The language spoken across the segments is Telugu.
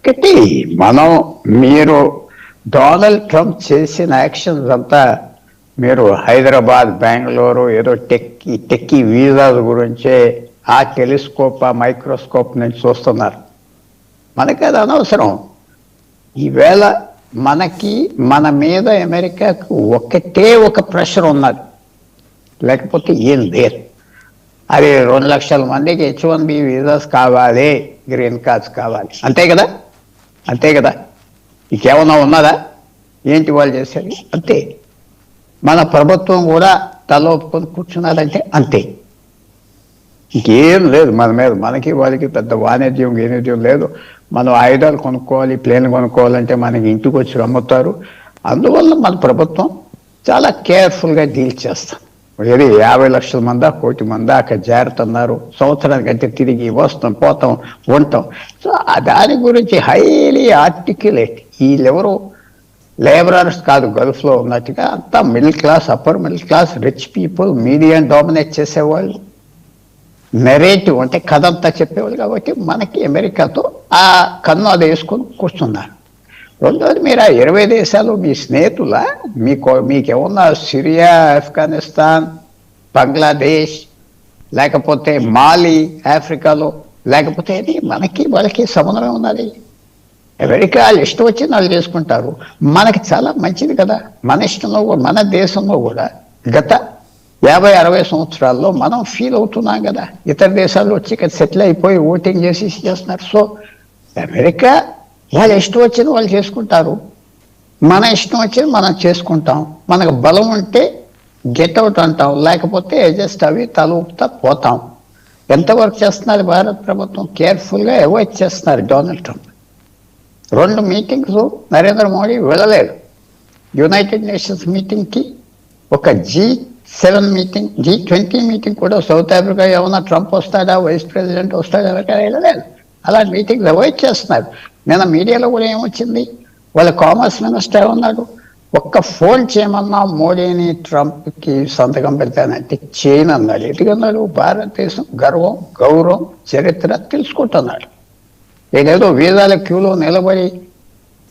ఒకటి మనం మీరు డొనాల్డ్ ట్రంప్ చేసిన యాక్షన్స్ అంతా మీరు హైదరాబాద్ బెంగళూరు ఏదో టెక్కీ వీసాల గురించే ఆ టెలిస్కోప్ ఆ మైక్రోస్కోప్ నుంచి చూస్తున్నారు. మనకి అది అనవసరం. ఈవేళ మన మీద అమెరికాకు ఒకటే ఒక ప్రెషర్ ఉన్నది, లేకపోతే ఏం లేదు. అది 2 లక్షల మందికి H1B వీసాస్ కావాలి, గ్రీన్ కార్డ్స్ కావాలి, అంతే కదా. ఇంకేమన్నా ఉన్నదా? ఏంటి వాళ్ళు చేసేది? అంతే. మన ప్రభుత్వం కూడా తల ఒప్పుకొని కూర్చున్నదంటే అంతే. ఇంకేం లేదు మన మీద. మనకి వాళ్ళకి పెద్ద వాణిజ్యం లేదు. మనం ఆయుధాలు కొనుక్కోవాలి, ప్లేన్ కొనుక్కోవాలంటే మనకి ఇంటికి వచ్చి అమ్ముతారు. అందువల్ల మన ప్రభుత్వం చాలా కేర్ఫుల్గా డీల్ చేస్తాం. ఏది 50 లక్షల మందా 1 కోటి మందా అక్కడ జారుతున్నారు. సంవత్సరానికి అంటే తిరిగి వస్తాం, పోతాం, ఉంటాం. సో దాని గురించి హైలీ ఆర్టిక్యులేట్. వీళ్ళెవరు లేబరర్స్ కాదు, గల్ఫ్లో ఉన్నట్టుగా అంతా middle class, upper middle class, rich people, మీడియాని డామినేట్ చేసేవాళ్ళు, నెరేటివ్ అంటే కథ అంతా చెప్పేవాళ్ళు. కాబట్టి మనకి అమెరికాతో ఆ కన్ను అది వేసుకొని కూర్చున్నారు. రెండోది, మీరు ఆ 20 దేశాలు మీ స్నేహితుల, మీకేమన్నా సిరియా, ఆఫ్ఘనిస్తాన్, బంగ్లాదేశ్, లేకపోతే మాలి ఆఫ్రికాలో, లేకపోతే మనకి వాళ్ళకి సంబంధమే ఉన్నది. అమెరికా వాళ్ళు ఇష్టం వచ్చింది వాళ్ళు చేసుకుంటారు. మనకి చాలా మంచిది కదా. మన ఇష్టంలో, మన దేశంలో కూడా గత 50-60 సంవత్సరాల్లో మనం ఫీల్ అవుతున్నాం కదా. ఇతర దేశాల్లో వచ్చి ఇక్కడ సెటిల్ అయిపోయి ఓటింగ్ చేసి చేస్తున్నారు. సో అమెరికా వాళ్ళు ఇష్టం వచ్చింది వాళ్ళు చేసుకుంటారు, మన ఇష్టం వచ్చింది మనం చేసుకుంటాం. మనకు బలం ఉంటే గెట్అవుట్ అంటాం, లేకపోతే అడ్జస్ట్ అవి తల ఊపుతా పోతాం. ఎంతవరకు చేస్తున్నారు భారత ప్రభుత్వం? కేర్ఫుల్గా అవాయిడ్ చేస్తున్నారు Donald Trump. 2 meetings Narendra Modi వెళ్ళలేదు. యునైటెడ్ నేషన్స్ మీటింగ్కి, ఒక G7 మీటింగ్, G20 మీటింగ్ కూడా సౌత్ ఆఫ్రికా ఏమన్నా ట్రంప్ వస్తాడా, వైస్ ప్రెసిడెంట్ వస్తాడా వెళ్ళలేదు. అలాంటి మీటింగ్స్ అవాయిడ్ చేస్తున్నారు. నేను మీడియాలో కూడా ఏమొచ్చింది, వాళ్ళ కామర్స్ మినిస్టర్ ఏమన్నాడు, ఒక్క ఫోన్ చేయమన్నా మోడీని ట్రంప్కి సంతకం పెడతానంటే చేయను అన్నాడు. ఎందుకన్నాడు? భారతదేశం గర్వం, గౌరవం, చరిత్ర తెలుసుకుంటున్నాడు. ఏదేదో వీసాల క్యూలో నిలబడి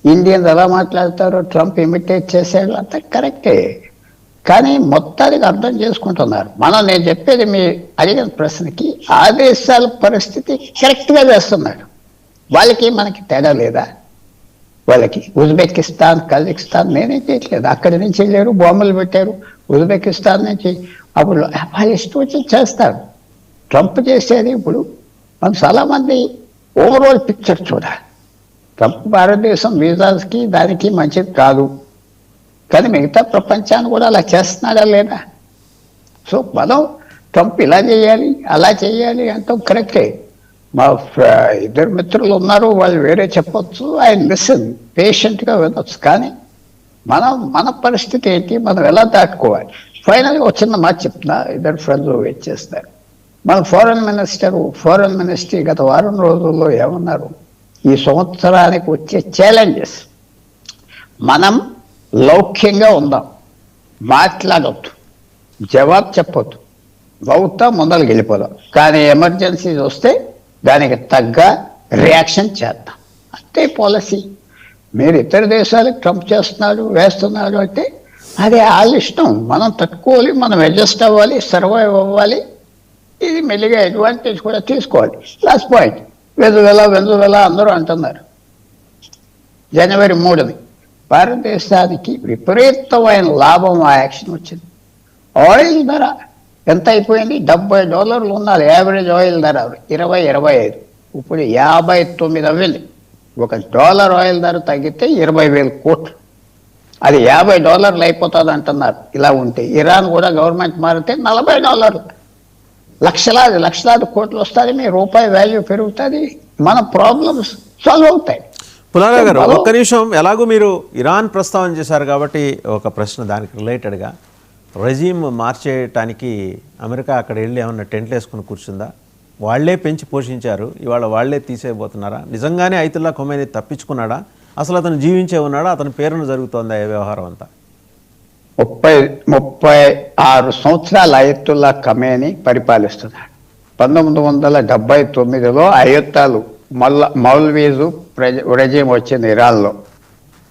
ఇండియన్స్ ఎలా మాట్లాడతారో ట్రంప్ ఇమిటేట్ చేశాడు, అంత కరెక్టే. కానీ మొత్తానికి అర్థం చేసుకుంటున్నారు. నేను చెప్పేది మీ అడిగిన ప్రశ్నకి ఆ దేశాల పరిస్థితి కరెక్ట్గా వేస్తున్నాడు. వాళ్ళకి మనకి తేడా లేదా? వాళ్ళకి ఉజ్బెకిస్తాన్, కజకిస్తాన్ నేనే చేయట్లేదు, అక్కడి నుంచి వెళ్ళారు, బాంబులు పెట్టారు. ఉజ్బెకిస్తాన్ నుంచి అప్పుడు వాళ్ళు ఇష్టం వచ్చి చేస్తారు. ట్రంప్ చేసేది ఇప్పుడు మనం చాలామంది ఓవరాల్ పిక్చర్ చూడాలి. ట్రంప్ భారతదేశం వీసాస్కి దానికి మంచిది కాదు, కానీ మిగతా ప్రపంచాన్ని కూడా అలా చేస్తున్నాడా లేదా? సో మనం ట్రంప్ ఇలా చేయాలి, అలా చేయాలి అంటాం కరెక్టే. మా 2 మిత్రులు ఉన్నారు, వాళ్ళు వేరే చెప్పొచ్చు, ఆయన లిసన్ పేషెంట్గా వినొచ్చు. కానీ మన పరిస్థితి ఏంటి, మనం ఎలా దాటుకోవాలి? ఫైనల్గా ఒక చిన్న మాట చెప్తున్నా, 2 ఫ్రెండ్స్ వెయిట్ చేస్తారు. మన ఫారెన్ మినిస్ట్రీ గత వారం రోజుల్లో ఏమన్నారు, ఈ సంవత్సరానికి వచ్చే ఛాలెంజెస్, మనం లౌక్యంగా ఉందాం, మాట్లాడొద్దు, జవాబు చెప్పొద్దు, బహుతా ముందరికి వెళ్ళిపోదాం, కానీ ఎమర్జెన్సీస్ వస్తే దానికి తగ్గ రియాక్షన్ చేద్దాం. అంతే పాలసీ. మీరు ఇతర దేశాలకు ట్రంప్ వేస్తున్నాడు అంటే అది వాళ్ళ ఇష్టం. మనం తట్టుకోవాలి, మనం అడ్జస్ట్ అవ్వాలి, సర్వైవ్ అవ్వాలి. ఇది మెల్లిగా అడ్వాంటేజ్ కూడా తీసుకోవాలి. లాస్ట్ పాయింట్, వెంజువెలా అందరూ అంటున్నారు. జనవరి 3ని భారతదేశానికి విపరీతమైన లాభం ఆ యాక్షన్ వచ్చింది. ఆయిల్ ధర ఎంత అయిపోయింది? $70 ఉండాలి యావరేజ్ ఆయిల్ ధర, 20-25, ఇప్పుడు 59 అవ్వింది. $1 ఆయిల్ ధర తగ్గితే 20,000 కోట్లు, అది $50 అయిపోతుంది అంటున్నారు. ఇలా ఉంటే ఇరాన్ కూడా గవర్నమెంట్ మారితే $40, లక్షలాది కోట్లు వస్తుంది, మీ రూపాయి వాల్యూ పెరుగుతుంది, మన ప్రాబ్లమ్స్ సాల్వ్ అవుతాయి. పుల్లారావు గారు, ఒక్క నిమిషం. ఎలాగో మీరు ఇరాన్ ప్రస్తావన చేశారు కాబట్టి ఒక ప్రశ్న దానికి రిలేటెడ్గా, రెజీమ్ మార్చేయటానికి అమెరికా అక్కడ వెళ్ళి ఏమన్నా టెంట్లు వేసుకుని కూర్చుందా? వాళ్లే పెంచి పోషించారు, ఇవాళ వాళ్లే తీసేయబోతున్నారా? నిజంగానే అయతుల్లా ఖొమైనీ తప్పించుకున్నాడా? అసలు అతను జీవించే ఉన్నాడా? అతని పేరును జరుగుతోందా ఈ వ్యవహారం అంతా? 36 సంవత్సరాల అయతుల్లా ఖొమైనీ పరిపాలిస్తున్నాడు. 1979లో అయత్తాలు మౌల్వీజు రెజీమ్ వచ్చింది ఇరాన్లో.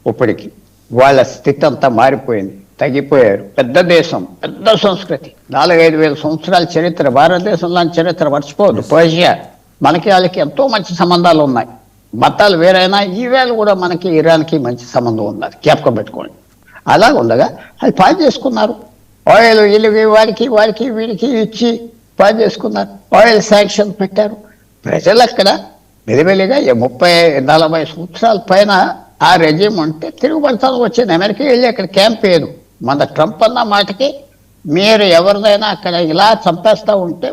ఇప్పటికి వాళ్ళ స్థితి అంతా మారిపోయింది, తగ్గిపోయారు. పెద్ద దేశం, పెద్ద సంస్కృతి, 4-5 వేల సంవత్సరాల చరిత్ర. భారతదేశంలో చరిత్ర మర్చిపోవద్దు. పర్షియా, మనకి వాళ్ళకి ఎంతో మంచి సంబంధాలు ఉన్నాయి. మతాలు వేరైనా ఈవేళ కూడా మనకి ఇరాన్కి మంచి సంబంధం ఉన్నది, జ్ఞాపకం పెట్టుకోండి. అలా ఉండగా అది పాస్ చేసుకున్నారు. ఆయిల్ వీళ్ళకి వాడికి వీడికి ఇచ్చి పాస్ చేసుకున్నారు. ఆయిల్ శాంక్షన్ పెట్టారు. ప్రజలు అక్కడ మెల్లిమెల్లిగా 30-40 సంవత్సరాల పైన ఆ రెజ్యూమ్ ఉంటే తిరుగుబడతాను వచ్చింది. అమెరికా వెళ్ళి అక్కడ క్యాంప్ వేయదు. మన ట్రంప్ అన్న మాటకి మీరు ఎవరినైనా అక్కడ ఇలా చంపేస్తూ ఉంటే